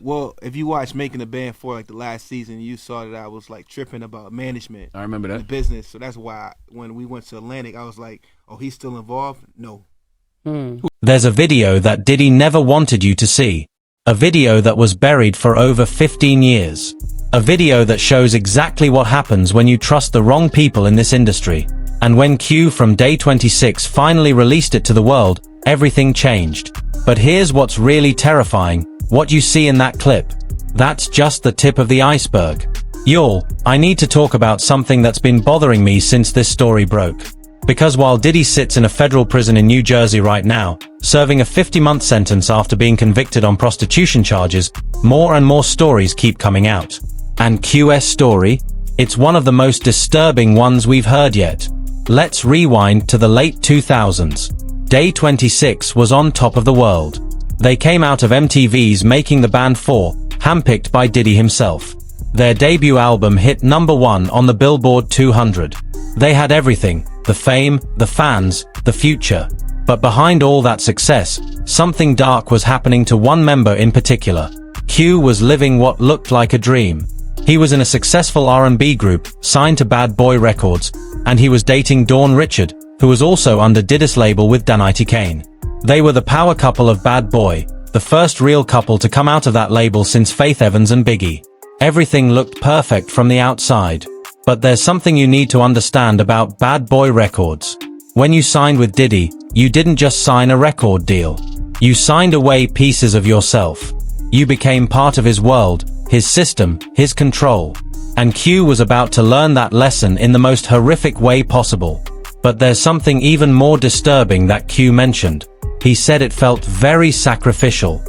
Well, if you watch Making a Band for like the last season, you saw that I was like tripping about management. I remember that. The business. So that's why when we went to Atlantic, I was like, oh, he's still involved? No. There's a video that Diddy never wanted you to see. A video that was buried for over 15 years. A video that shows exactly what happens when you trust the wrong people in this industry. And when Q from DAY26 finally released it to the world, everything changed. But here's what's really terrifying. What you see in that clip. That's just the tip of the iceberg. Y'all, I need to talk about something that's been bothering me since this story broke. Because while Diddy sits in a federal prison in New Jersey right now, serving a 50-month sentence after being convicted on prostitution charges, more and more stories keep coming out. And Q's story? It's one of the most disturbing ones we've heard yet. Let's rewind to the late 2000s. DAY26 was on top of the world. They came out of MTV's Making the Band 4, handpicked by Diddy himself. Their debut album hit #1 on the Billboard 200. They had everything, the fame, the fans, the future. But behind all that success, something dark was happening to one member in particular. Q was living what looked like a dream. He was in a successful R&B group, signed to Bad Boy Records, and he was dating Dawn Richard, who was also under Diddy's label with DAY26’s. They were the power couple of Bad Boy, the first real couple to come out of that label since Faith Evans and Biggie. Everything looked perfect from the outside. But there's something you need to understand about Bad Boy Records. When you signed with Diddy, you didn't just sign a record deal. You signed away pieces of yourself. You became part of his world, his system, his control. And Q was about to learn that lesson in the most horrific way possible. But there's something even more disturbing that Q mentioned. He said it felt very sacrificial.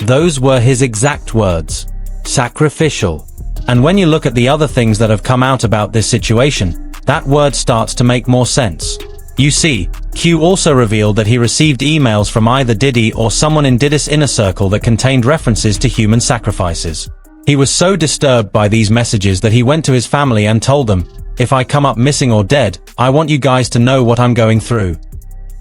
Those were his exact words. Sacrificial. And when you look at the other things that have come out about this situation, that word starts to make more sense. You see, Q also revealed that he received emails from either Diddy or someone in Diddy's inner circle that contained references to human sacrifices. He was so disturbed by these messages that he went to his family and told them, "If I come up missing or dead, I want you guys to know what I'm going through."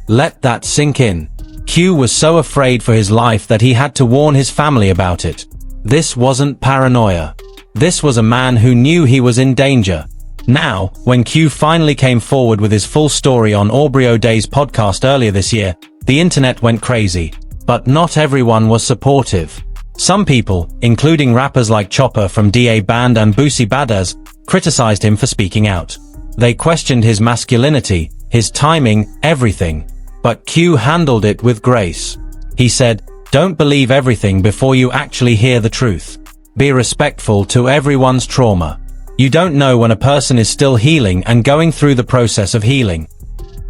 Let that sink in. Q was so afraid for his life that he had to warn his family about it. This wasn't paranoia. This was a man who knew he was in danger. Now, when Q finally came forward with his full story on Aubrey O'Day's podcast earlier this year, the internet went crazy. But not everyone was supportive. Some people, including rappers like Chopper from DA Band and Boosie Badazz, criticized him for speaking out. They questioned his masculinity, his timing, everything. But Q handled it with grace. He said, "Don't believe everything before you actually hear the truth. Be respectful to everyone's trauma. You don't know when a person is still healing and going through the process of healing."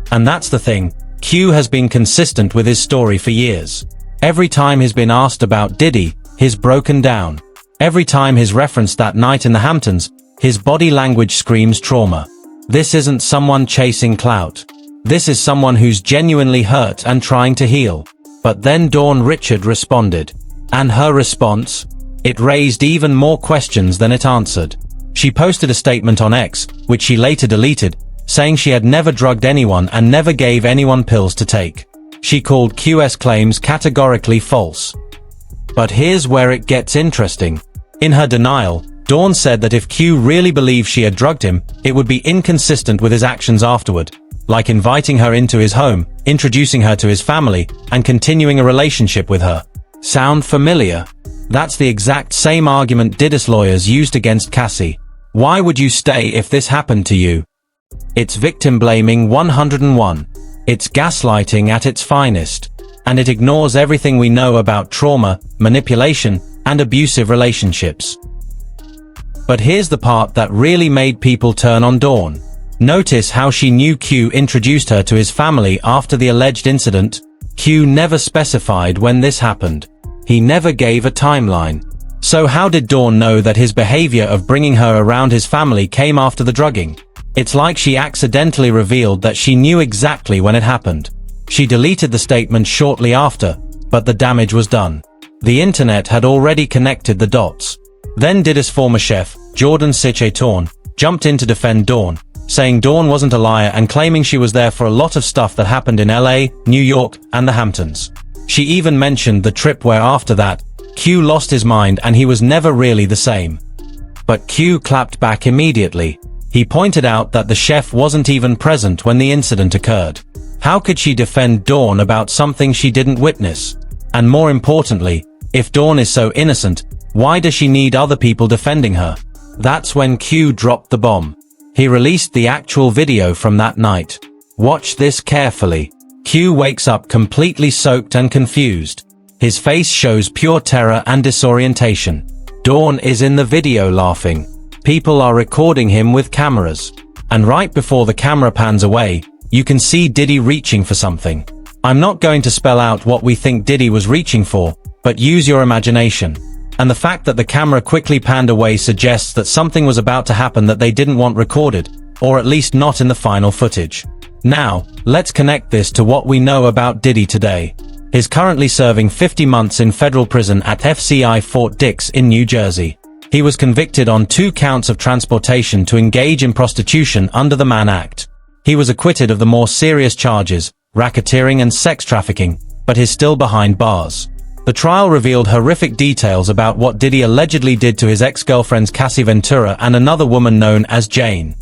And that's the thing, Q has been consistent with his story for years. Every time he's been asked about Diddy, he's broken down. Every time he's referenced that night in the Hamptons, his body language screams trauma. This isn't someone chasing clout. This is someone who's genuinely hurt and trying to heal. But then Dawn Richard responded. And her response? It raised even more questions than it answered. She posted a statement on X, which she later deleted, saying she had never drugged anyone and never gave anyone pills to take. She called Q's claims categorically false. But here's where it gets interesting. In her denial, Dawn said that if Q really believed she had drugged him, it would be inconsistent with his actions afterward, like inviting her into his home, introducing her to his family, and continuing a relationship with her. Sound familiar? That's the exact same argument Diddy's lawyers used against Cassie. Why would you stay if this happened to you? It's victim blaming 101. It's gaslighting at its finest. And it ignores everything we know about trauma, manipulation, and abusive relationships. But here's the part that really made people turn on Dawn. Notice how she knew Q introduced her to his family after the alleged incident. Q never specified when this happened. He never gave a timeline. So how did Dawn know that his behavior of bringing her around his family came after the drugging? It's like she accidentally revealed that she knew exactly when it happened. She deleted the statement shortly after, but the damage was done. The internet had already connected the dots. Then Diddy's former chef, Jordan Sichetorn, jumped in to defend Dawn, saying Dawn wasn't a liar and claiming she was there for a lot of stuff that happened in LA, New York, and the Hamptons. She even mentioned the trip where after that, Q lost his mind and he was never really the same. But Q clapped back immediately. He pointed out that the chef wasn't even present when the incident occurred. How could she defend Dawn about something she didn't witness? And more importantly, if Dawn is so innocent, why does she need other people defending her? That's when Q dropped the bomb. He released the actual video from that night. Watch this carefully. Q wakes up completely soaked and confused. His face shows pure terror and disorientation. Dawn is in the video laughing. People are recording him with cameras. And right before the camera pans away, you can see Diddy reaching for something. I'm not going to spell out what we think Diddy was reaching for, but use your imagination. And the fact that the camera quickly panned away suggests that something was about to happen that they didn't want recorded, or at least not in the final footage. Now, let's connect this to what we know about Diddy today. He's currently serving 50 months in federal prison at FCI Fort Dix in New Jersey. He was convicted on 2 counts of transportation to engage in prostitution under the Mann Act. He was acquitted of the more serious charges, racketeering and sex trafficking, but is still behind bars. The trial revealed horrific details about what Diddy allegedly did to his ex-girlfriends Cassie Ventura and another woman known as Jane.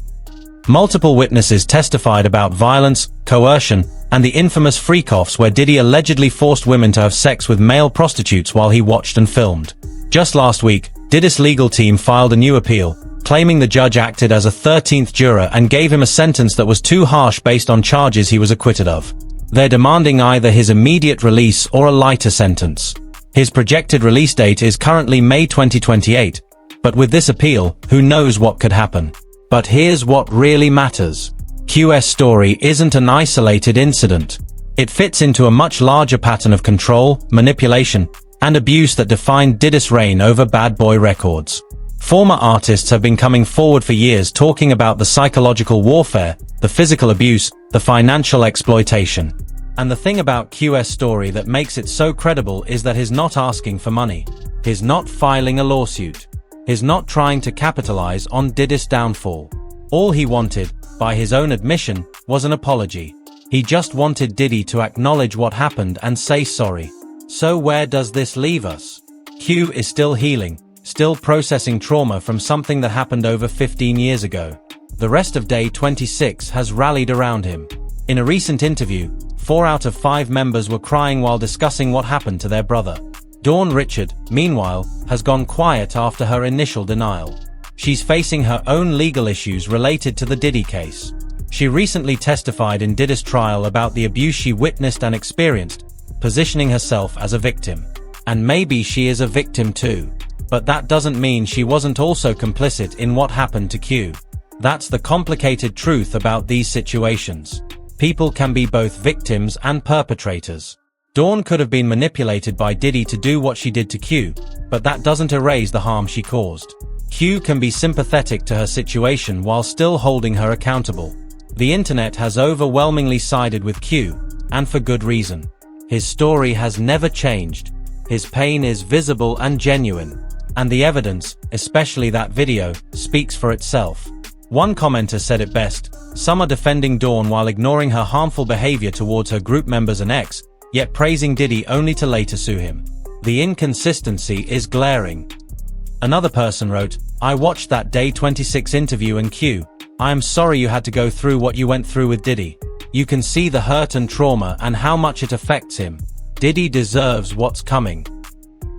Multiple witnesses testified about violence, coercion, and the infamous freak-offs where Diddy allegedly forced women to have sex with male prostitutes while he watched and filmed. Just last week, Diddy's legal team filed a new appeal, claiming the judge acted as a 13th juror and gave him a sentence that was too harsh based on charges he was acquitted of. They're demanding either his immediate release or a lighter sentence. His projected release date is currently May 2028, but with this appeal, who knows what could happen. But here's what really matters. QS story isn't an isolated incident. It fits into a much larger pattern of control, manipulation, and abuse that defined Diddy's reign over Bad Boy Records. Former artists have been coming forward for years talking about the psychological warfare, the physical abuse, the financial exploitation. And the thing about QS story that makes it so credible is that he's not asking for money. He's not filing a lawsuit. He's not trying to capitalize on Diddy's downfall. All he wanted, by his own admission, was an apology. He just wanted Diddy to acknowledge what happened and say sorry. So where does this leave us? Q is still healing, still processing trauma from something that happened over 15 years ago. The rest of DAY26 has rallied around him. In a recent interview, 4 out of 5 members were crying while discussing what happened to their brother. Dawn Richard, meanwhile, has gone quiet after her initial denial. She's facing her own legal issues related to the Diddy case. She recently testified in Diddy's trial about the abuse she witnessed and experienced, positioning herself as a victim. And maybe she is a victim too. But that doesn't mean she wasn't also complicit in what happened to Q. That's the complicated truth about these situations. People can be both victims and perpetrators. Dawn could have been manipulated by Diddy to do what she did to Q, but that doesn't erase the harm she caused. Q can be sympathetic to her situation while still holding her accountable. The internet has overwhelmingly sided with Q, and for good reason. His story has never changed. His pain is visible and genuine. And the evidence, especially that video, speaks for itself. One commenter said it best: some are defending Dawn while ignoring her harmful behavior towards her group members and ex, yet praising Diddy only to later sue him. The inconsistency is glaring. Another person wrote, "I watched that DAY26 interview and Q. I am sorry you had to go through what you went through with Diddy. You can see the hurt and trauma and how much it affects him. Diddy deserves what's coming."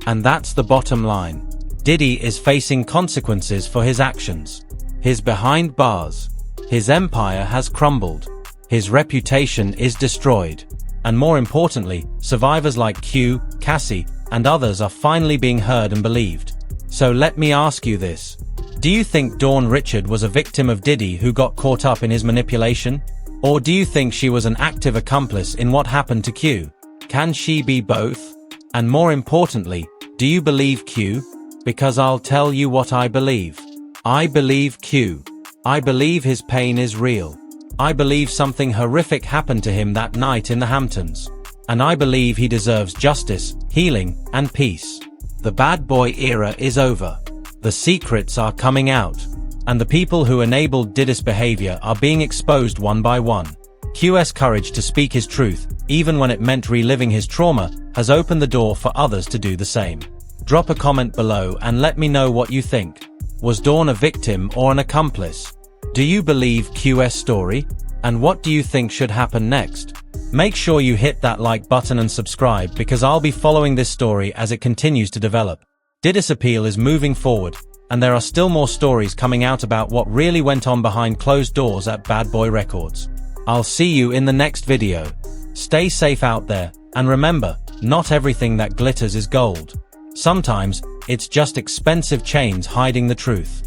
And that's the bottom line. Diddy is facing consequences for his actions. He's behind bars. His empire has crumbled. His reputation is destroyed. And more importantly, survivors like Q, Cassie, and others are finally being heard and believed. So let me ask you this. Do you think Dawn Richard was a victim of Diddy who got caught up in his manipulation? Or do you think she was an active accomplice in what happened to Q? Can she be both? And more importantly, do you believe Q? Because I'll tell you what I believe. I believe Q. I believe his pain is real. I believe something horrific happened to him that night in the Hamptons. And I believe he deserves justice, healing, and peace. The bad boy era is over. The secrets are coming out. And the people who enabled Diddy's behavior are being exposed one by one. Q's courage to speak his truth, even when it meant reliving his trauma, has opened the door for others to do the same. Drop a comment below and let me know what you think. Was Dawn a victim or an accomplice? Do you believe QS story? And what do you think should happen next? Make sure you hit that like button and subscribe because I'll be following this story as it continues to develop. Diddy's appeal is moving forward, and there are still more stories coming out about what really went on behind closed doors at Bad Boy Records. I'll see you in the next video. Stay safe out there, and remember, not everything that glitters is gold. Sometimes, it's just expensive chains hiding the truth.